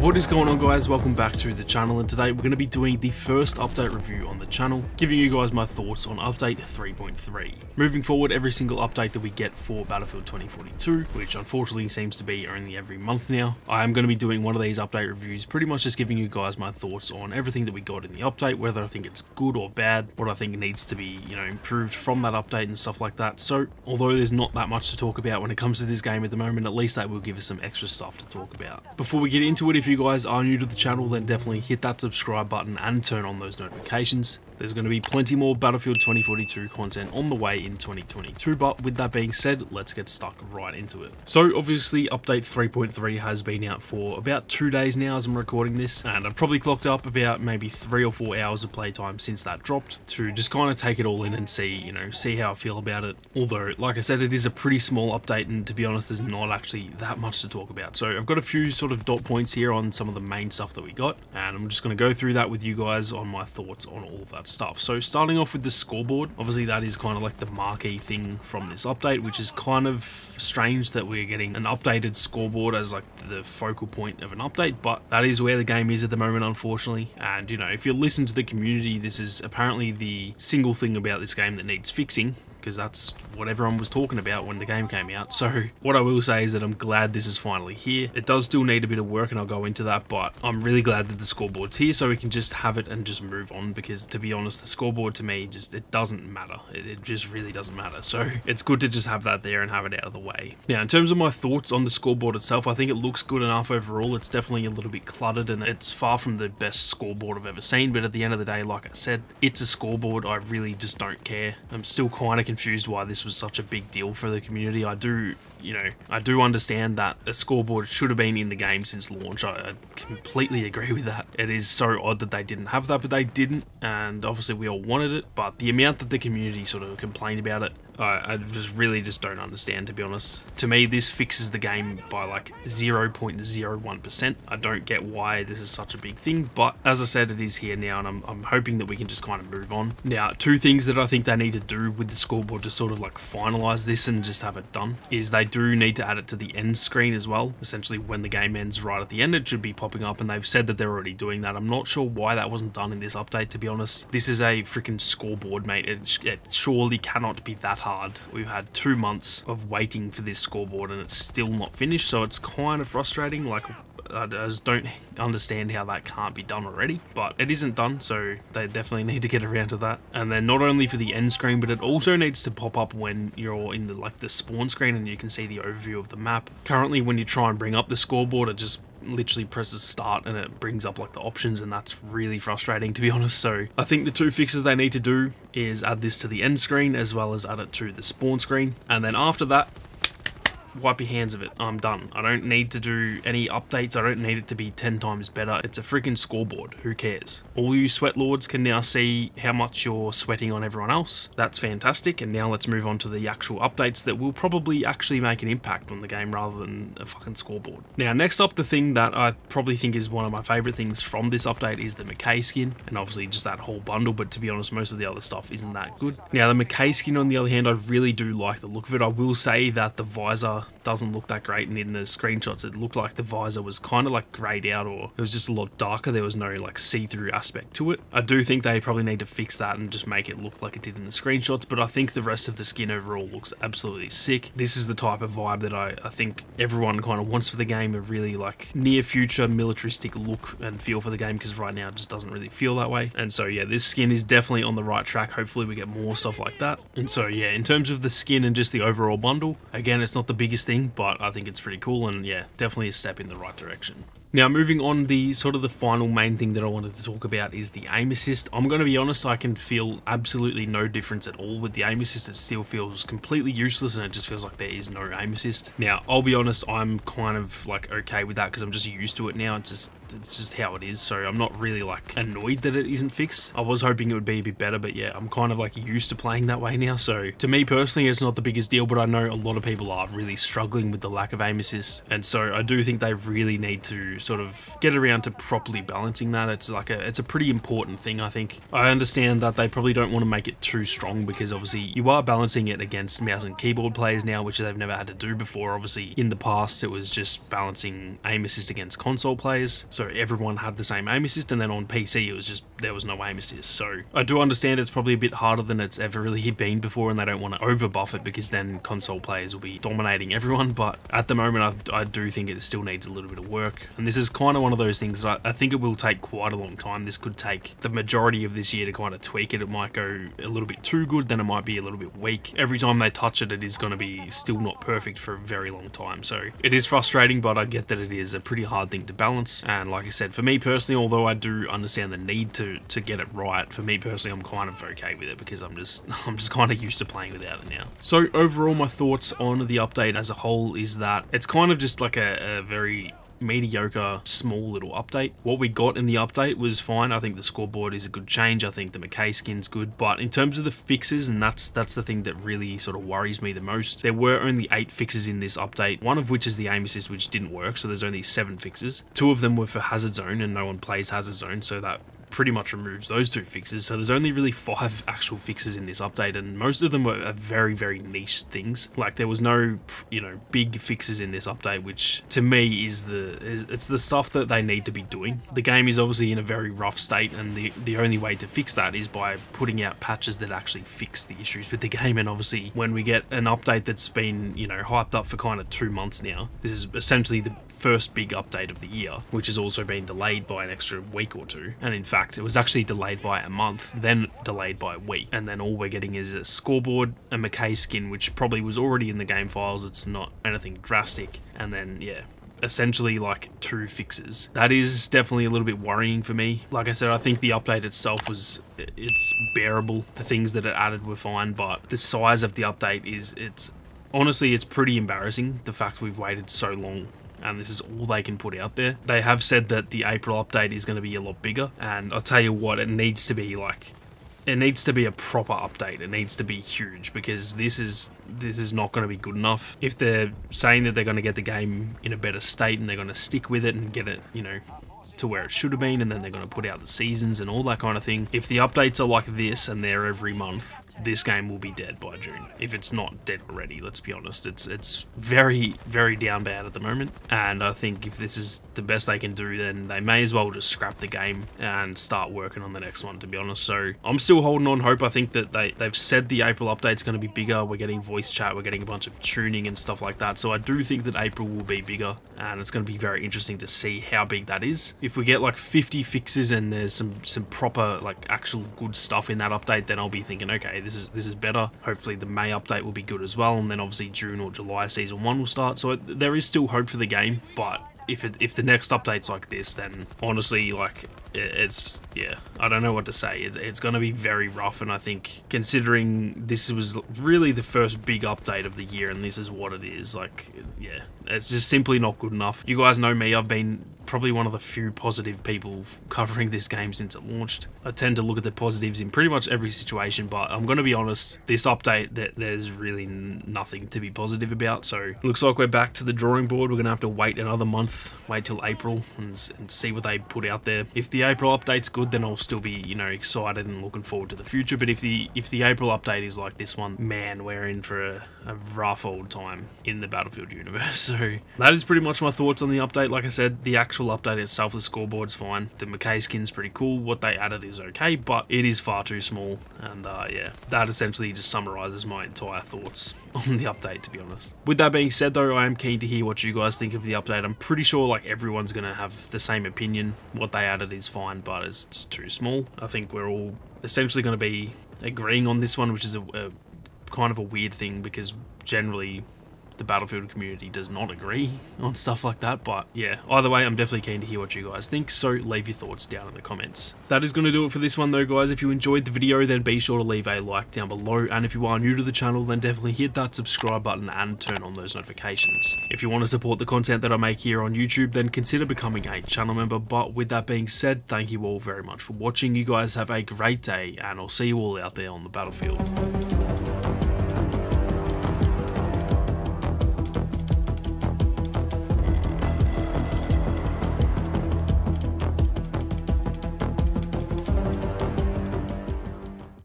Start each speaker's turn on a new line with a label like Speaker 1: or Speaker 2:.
Speaker 1: What is going on, guys? Welcome back to the channel, and today we're going to be doing the first update review on the channel, giving you guys my thoughts on update 3.3. Moving forward, every single update that we get for Battlefield 2042, which unfortunately seems to be only every month now, I am going to be doing one of these update reviews, pretty much just giving you guys my thoughts on everything that we got in the update, whether I think it's good or bad, what I think needs to be, improved from that update and stuff like that. So, although there's not that much to talk about when it comes to this game at the moment, at least that will give us some extra stuff to talk about. Before we get into it, if you guys are new to the channel, then definitely hit that subscribe button and turn on those notifications. There's going to be plenty more Battlefield 2042 content on the way in 2022, but with that being said, let's get stuck right into it. So obviously update 3.3 has been out for about 2 days now as I'm recording this, and I've probably clocked up about maybe 3 or 4 hours of playtime since that dropped to just kind of take it all in and see, see how I feel about it. Although, like I said, it is a pretty small update, and to be honest, there's not actually that much to talk about. So I've got a few sort of dot points here on some of the main stuff that we got, and I'm just going to go through that with you guys on my thoughts on all of that stuff. So starting off with the scoreboard, obviously that is kind of like the marquee thing from this update, which is kind of strange that we're getting an updated scoreboard as like the focal point of an update, but that is where the game is at the moment, unfortunately. And if you listen to the community, this is apparently the single thing about this game that needs fixing, because that's what everyone was talking about when the game came out. So what I will say is that I'm glad this is finally here. It does still need a bit of work, and I'll go into that, but I'm really glad that the scoreboard's here so we can just have it and just move on, because to be honest, the scoreboard to me, it doesn't matter. It just really doesn't matter. So it's good to just have that there and have it out of the way. Now, in terms of my thoughts on the scoreboard itself, I think it looks good enough overall. It's definitely a little bit cluttered, and it's far from the best scoreboard I've ever seen, but at the end of the day, like I said, it's a scoreboard. I really just don't care. I'm still kind of confused why this was such a big deal for the community. I do understand that a scoreboard should have been in the game since launch. I completely agree with that. It is so odd that they didn't have that, but they didn't, and obviously we all wanted it, but the amount that the community sort of complained about it, I really don't understand, to be honest. To me, this fixes the game by like 0.01%. I don't get why this is such a big thing, but as I said, it is here now, and I'm hoping that we can just kind of move on. Now, 2 things that I think they need to do with the scoreboard to sort of like finalize this and just have it done is they do need to add it to the end screen as well. Essentially, when the game ends right at the end, it should be popping up, and they've said that they're already doing that. I'm not sure why that wasn't done in this update, to be honest. This is a freaking scoreboard, mate. It surely cannot be that hard. We've had 2 months of waiting for this scoreboard, and it's still not finished, so it's kind of frustrating. Like, I just don't understand how that can't be done already, but it isn't done, so they definitely need to get around to that. And then not only for the end screen, but it also needs to pop up when you're in the spawn screen and you can see the overview of the map. Currently, when you try and bring up the scoreboard, it just literally presses start and it brings up like the options, and that's really frustrating, to be honest. So I think the 2 fixes they need to do is add this to the end screen as well as add it to the spawn screen, and then after that, wipe your hands of it. I'm done. I don't need to do any updates. I don't need it to be 10 times better. It's a freaking scoreboard. Who cares? All you sweat lords can now see how much you're sweating on everyone else. That's fantastic. And now let's move on to the actual updates that will probably actually make an impact on the game rather than a fucking scoreboard. Now, next up, the thing that I probably think is one of my favorite things from this update is the McKay skin, and obviously just that whole bundle, but to be honest, most of the other stuff isn't that good. Now, the McKay skin, on the other hand, I really do like the look of it. I will say that the visor doesn't look that great, and in the screenshots it looked like the visor was kind of like grayed out, or it was just a lot darker. There was no like see-through aspect to it. I do think they probably need to fix that and just make it look like it did in the screenshots, but I think the rest of the skin overall looks absolutely sick. This is the type of vibe that I think everyone kind of wants for the game, a really like near future militaristic look and feel for the game, because right now it just doesn't really feel that way. And so yeah, this skin is definitely on the right track. Hopefully we get more stuff like that. And so yeah, in terms of the skin and just the overall bundle, again, it's not the biggest thing, but I think it's pretty cool, and yeah, definitely a step in the right direction. Now, moving on, the final main thing that I wanted to talk about is the aim assist. I'm going to be honest, I can feel absolutely no difference at all with the aim assist. It still feels completely useless, and it just feels like there is no aim assist. Now, I'll be honest, I'm kind of like okay with that because I'm just used to it now. It's just how it is, so I'm not really like annoyed that it isn't fixed. I was hoping it would be a bit better, but yeah, I'm kind of like used to playing that way now. So to me personally, it's not the biggest deal, but I know a lot of people are really struggling with the lack of aim assist, and so I do think they really need to sort of get around to properly balancing that. It's a pretty important thing, I think. I understand that they probably don't want to make it too strong because obviously you are balancing it against mouse and keyboard players now, which they've never had to do before. Obviously in the past it was just balancing aim assist against console players, so everyone had the same aim assist, and then on PC it was just there was no aim assist. So I do understand it's probably a bit harder than it's ever really been before, and they don't want to over buff it because then console players will be dominating everyone. But at the moment I do think it still needs a little bit of work, and this is kind of one of those things that I think it will take quite a long time. This could take the majority of this year to kind of tweak it. It might go a little bit too good, then it might be a little bit weak. Every time they touch it, it is going to be still not perfect for a very long time. So it is frustrating, but I get that it is a pretty hard thing to balance. And like I said, for me personally, although I do understand the need to get it right, for me personally, I'm kind of okay with it because I'm just kind of used to playing without it now. So overall, my thoughts on the update as a whole is that it's kind of just like a very mediocre small little update. What we got in the update was fine. I think the scoreboard is a good change. I think the McKay skin's good, but in terms of the fixes, and that's the thing that really sort of worries me the most, there were only 8 fixes in this update, one of which is the aim assist, which didn't work, so there's only 7 fixes. 2 of them were for hazard zone, and no one plays hazard zone, so that pretty much removes those 2 fixes. So there's only really 5 actual fixes in this update, and most of them were very, very niche things. Like there was no, you know, big fixes in this update, which to me is it's the stuff that they need to be doing. The game is obviously in a very rough state, and the only way to fix that is by putting out patches that actually fix the issues with the game. And obviously when we get an update that's been, you know, hyped up for kind of 2 months now, this is essentially the first big update of the year, which has also been delayed by an extra week or 2. And in fact, it was actually delayed by a month, then delayed by a week, and then all we're getting is a scoreboard, a McKay skin, which probably was already in the game files. It's not anything drastic, and then yeah, essentially like 2 fixes. That is definitely a little bit worrying for me. Like I said, I think the update itself it's bearable. The things that it added were fine, but the size of the update it's honestly, it's pretty embarrassing, the fact we've waited so long and this is all they can put out there. They have said that the April update is going to be a lot bigger, and I'll tell you what, it needs to be like, it needs to be a proper update. It needs to be huge, because this is not going to be good enough. If they're saying that they're going to get the game in a better state and they're going to stick with it and get it, you know, to where it should have been, and then they're going to put out the seasons and all that kind of thing. If the updates are like this and they're every month, this game will be dead by June. If it's not dead already, let's be honest. It's very, very down bad at the moment, and I think if this is the best they can do, then they may as well just scrap the game and start working on the next one, to be honest. So I'm still holding on hope. I think that they've said the April update's going to be bigger. We're getting voice chat, we're getting a bunch of tuning and stuff like that. So I do think that April will be bigger, and it's going to be very interesting to see how big that is. If we get like 50 fixes and there's some proper, like, actual good stuff in that update, then I'll be thinking, okay, this is better. Hopefully the May update will be good as well, and then obviously June or July season 1 will start. So there is still hope for the game, but if the next update's like this, then honestly, like, it's, yeah, I don't know what to say. It's going to be very rough, and I think considering this was really the first big update of the year and this is what it is, like, yeah, it's just simply not good enough. You guys know me, I've been probably one of the few positive people covering this game since it launched. I tend to look at the positives in pretty much every situation, but I'm going to be honest, this update, there's really nothing to be positive about. So looks like we're back to the drawing board. We're going to have to wait another month, wait till April and see what they put out there. If the April update's good, then I'll still be, you know, excited and looking forward to the future. But if the April update is like this one, man, we're in for a rough old time in the Battlefield universe. So that is pretty much my thoughts on the update. Like I said, the actual update itself, the scoreboard's fine. The McKay skin's pretty cool. What they added is okay, but it is far too small. And yeah, that essentially just summarizes my entire thoughts on the update, to be honest. With that being said though, I am keen to hear what you guys think of the update. I'm pretty sure like everyone's going to have the same opinion. What they added is fine, but it's just too small. I think we're all essentially going to be agreeing on this one, which is a kind of a weird thing, because generally the Battlefield community does not agree on stuff like that. But yeah, either way, I'm definitely keen to hear what you guys think, so leave your thoughts down in the comments. That is going to do it for this one though, guys. If you enjoyed the video, then be sure to leave a like down below, and if you are new to the channel, then definitely hit that subscribe button and turn on those notifications. If you want to support the content that I make here on YouTube, then consider becoming a channel member. But with that being said, thank you all very much for watching. You guys have a great day, and I'll see you all out there on the battlefield.